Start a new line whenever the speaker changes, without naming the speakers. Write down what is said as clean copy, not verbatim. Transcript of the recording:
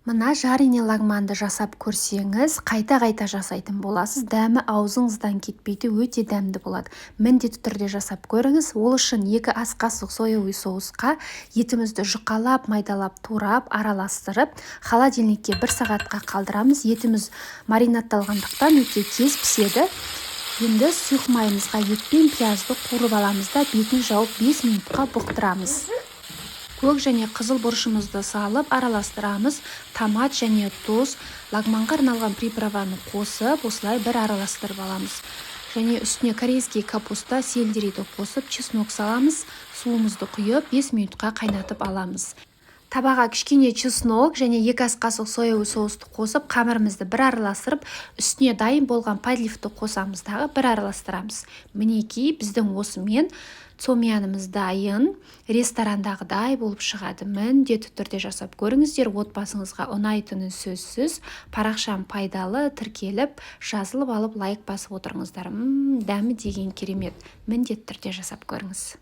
Мына жарене лагманды жасап көрсеңіз, қайта-қайта жасайтын боласыз. Дәмі аузыңыздан кетпейді, өте дәмді болады. Міндетті түрде жасап көріңіз. Ол үшін 2 ас қасық соевый соусқа етімізді жұқалап, майдалап, турап, араластырып, холодильникке 1 сағатқа қалдырамыз. Етіміз маринадталғандықтан өте тез піседі. Енді сұйық майымызға ет пен пиязды қуырып аламыз да бетін жауып 5 минутқа бұқтырамыз. Көк және қызыл бұрышымызды салып араластырамыз. Томат және тұз, лагманға арналған приправаны қосып, осылай бір араластырып аламыз. Және үстіне корейский капуста, сельдерейді қосып, чеснок саламыз. Суымызды құйып 5 минутқа қайнатып аламыз. Табаға кішкене чеснок және 2 ас қасық соевый соусты қосып, қамырымызды бір араластырып, үстіне дайын болған подливті қосамыз дағы бір араластырамыз. Мінекей біздің осымен цомянымыз дайын, ресторандағыдай болып шығады. Міндетті түрде жасап көріңіздер, отбасыңызға ұнайтыны сөзсіз. Парақшам пайдалы, тіркеліп, жазылып алып, лайк басып отырыңыздар. Дәмі деген керемет. Міндетті түрде жасап көріңіз.